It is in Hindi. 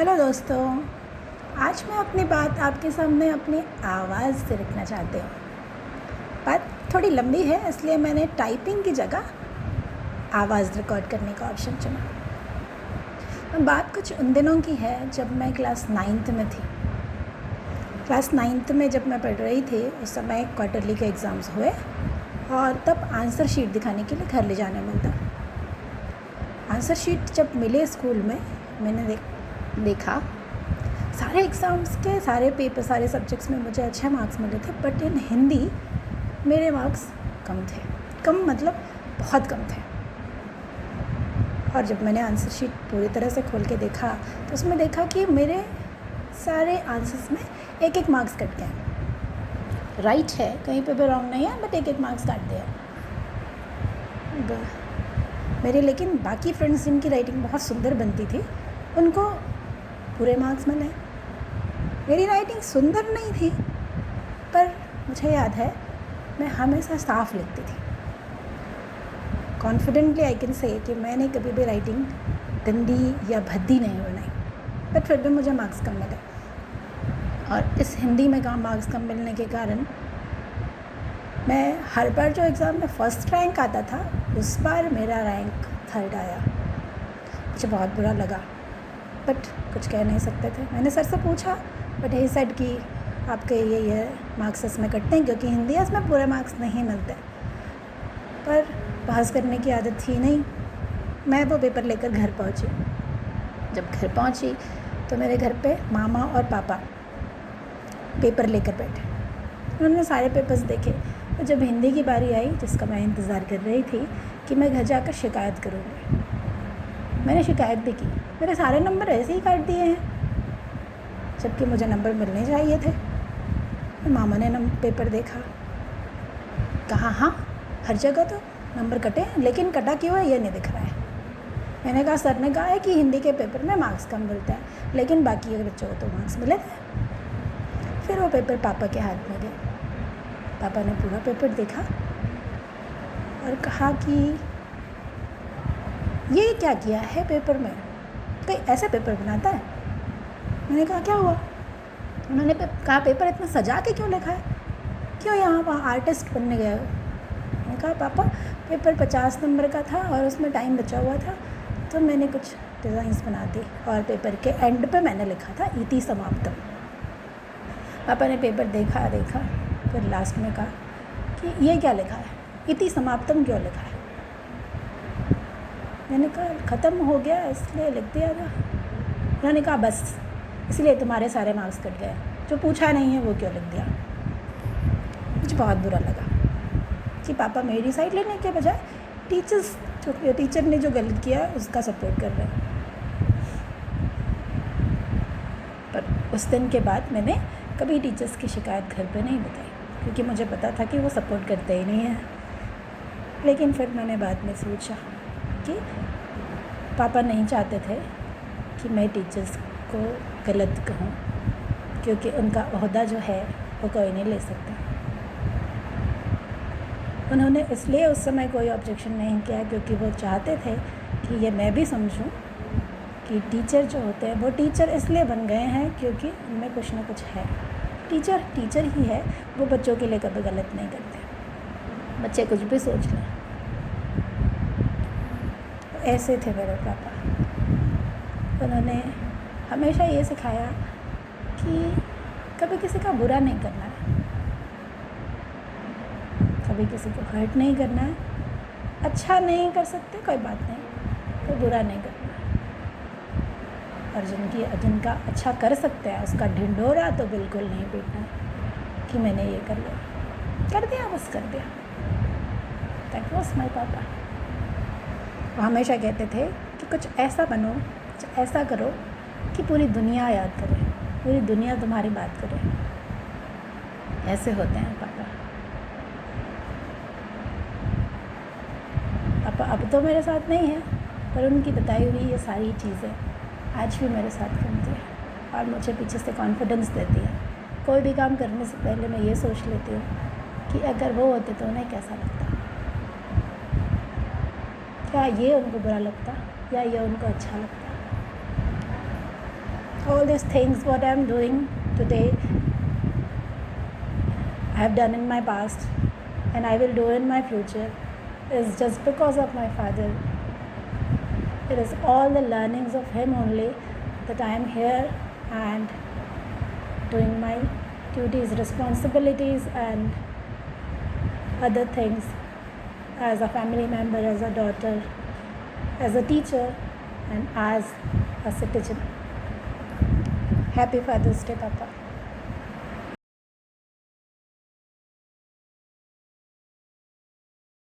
हेलो दोस्तों। आज मैं अपनी बात आपके सामने अपनी आवाज़ से रखना चाहती हूँ। बात थोड़ी लंबी है, इसलिए मैंने टाइपिंग की जगह आवाज़ रिकॉर्ड करने का ऑप्शन चुना। बात कुछ उन दिनों की है जब मैं क्लास 9th में थी। क्लास 9th में जब मैं पढ़ रही थी, उस समय क्वार्टरली के एग्ज़ाम्स हुए और तब आंसर शीट दिखाने के लिए घर ले जाना मिलता। आंसर शीट जब मिले स्कूल में, मैंने देखा सारे एग्ज़ाम्स के सारे पेपर, सारे सब्जेक्ट्स में मुझे अच्छे मार्क्स मिले थे, बट इन हिंदी मेरे मार्क्स कम थे। कम मतलब बहुत कम थे। और जब मैंने आंसर शीट पूरी तरह से खोल के देखा तो उसमें देखा कि मेरे सारे आंसर्स में एक एक मार्क्स कट गए। राइट है, कहीं पे भी रॉन्ग नहीं है, बट एक एक मार्क्स काट दिया मेरे। लेकिन बाकी फ्रेंड्स जिनकी राइटिंग बहुत सुंदर बनती थी, उनको पूरे मार्क्स मिले। मेरी राइटिंग सुंदर नहीं थी, पर मुझे याद है मैं हमेशा साफ लिखती थी। कॉन्फिडेंटली आई कैन से कि मैंने कभी भी राइटिंग गंदी या भद्दी नहीं बनाई, बट फिर भी मुझे मार्क्स कम मिले। और इस हिंदी में कम मार्क्स कम मिलने के कारण मैं हर बार जो एग्ज़ाम में फ़र्स्ट रैंक आता था, उस बार मेरा रैंक 3rd आया। मुझे बहुत बुरा लगा, बट कुछ कह नहीं सकते थे। मैंने सर से पूछा, बट ही सेड कि आपके ये मार्क्स इसमें कटते हैं क्योंकि हिंदी इसमें पूरे मार्क्स नहीं मिलते। पर बहस करने की आदत थी नहीं। मैं वो पेपर लेकर घर पहुंची। जब घर पहुंची तो मेरे घर पे मामा और पापा पेपर लेकर बैठे। उन्होंने सारे पेपर्स देखे। तो जब हिंदी की बारी आई, जिसका मैं इंतज़ार कर रही थी कि मैं घर जाकर शिकायत करूँगी, मैंने शिकायत भी की। मेरे सारे नंबर ऐसे ही काट दिए हैं, जबकि मुझे नंबर मिलने चाहिए थे। तो मामा ने पेपर देखा, कहा हाँ, हर जगह तो नंबर कटे हैं, लेकिन कटा क्यों है ये नहीं दिख रहा है। मैंने कहा सर ने कहा है कि हिंदी के पेपर में मार्क्स कम मिलते हैं, लेकिन बाकी के बच्चों को तो मार्क्स मिले थे। फिर वो पेपर पापा के हाथ में गया। पापा ने पूरा पेपर देखा और कहा कि ये क्या किया है पेपर में, कोई ऐसे पेपर बनाता है। मैंने कहा क्या हुआ। उन्होंने कहा पेपर इतना सजा के क्यों लिखा है, क्यों यहाँ वहाँ आर्टिस्ट बनने गया हो। मैंने कहा पापा पेपर 50 नंबर का था और उसमें टाइम बचा हुआ था, तो मैंने कुछ डिज़ाइंस बना दी और पेपर के एंड पे मैंने लिखा था इति समाप्तम। पापा ने पेपर देखा, फिर लास्ट में कहा कि ये क्या लिखा है, इति समाप्तम क्यों लिखा है। मैंने कहा ख़त्म हो गया इसलिए लिख दिया था। उन्होंने कहा बस इसलिए तुम्हारे सारे मार्क्स कट गए, जो पूछा नहीं है वो क्यों लिख दिया। मुझे बहुत बुरा लगा कि पापा मेरी साइड लेने के बजाय टीचर ने जो गलत किया उसका सपोर्ट कर रहे हैं। पर उस दिन के बाद मैंने कभी टीचर्स की शिकायत घर पे नहीं बताई, क्योंकि मुझे पता था कि वो सपोर्ट करते ही नहीं हैं। लेकिन फिर मैंने बाद में सोचा कि पापा नहीं चाहते थे कि मैं टीचर्स को गलत कहूँ, क्योंकि उनका ओहदा जो है वो कोई नहीं ले सकता। उन्होंने इसलिए उस समय कोई ऑब्जेक्शन नहीं किया क्योंकि वो चाहते थे कि ये मैं भी समझूं कि टीचर जो होते हैं वो टीचर इसलिए बन गए हैं क्योंकि उनमें कुछ ना कुछ है। टीचर ही है, वो बच्चों के लिए कभी गलत नहीं करते। बच्चे कुछ भी सोच लें। ऐसे थे मेरे पापा। उन्होंने हमेशा ये सिखाया कि कभी किसी का बुरा नहीं करना है, कभी किसी को हर्ट नहीं करना है। अच्छा नहीं कर सकते कोई बात नहीं, तो बुरा नहीं करना है। और जिनका अच्छा कर सकते हैं उसका ढिंढोरा तो बिल्कुल नहीं पीटना है कि मैंने ये कर दिया बस कर दिया। दैट वाज माय पापा। वो हमेशा कहते थे कि कुछ ऐसा बनो, कुछ ऐसा करो कि पूरी दुनिया याद करे, पूरी दुनिया तुम्हारी बात करे। ऐसे होते हैं पापा। पापा अब तो मेरे साथ नहीं है, पर उनकी बताई हुई ये सारी चीज़ें आज भी मेरे साथ घूमती है और मुझे पीछे से कॉन्फिडेंस देती है। कोई भी काम करने से पहले मैं ये सोच लेती हूँ कि अगर वो होते तो उन्हें कैसा लगता, क्या ये उनको बुरा लगता या ये उनको अच्छा लगता। all these things what I'm doing today, I have done in my past and I will do in my future, is just because of my father. It is all the learnings of him only that I am here and doing my duties, responsibilities and other things as a family member, as a daughter, as a teacher and as a citizen. Happy Father's Day, Papa.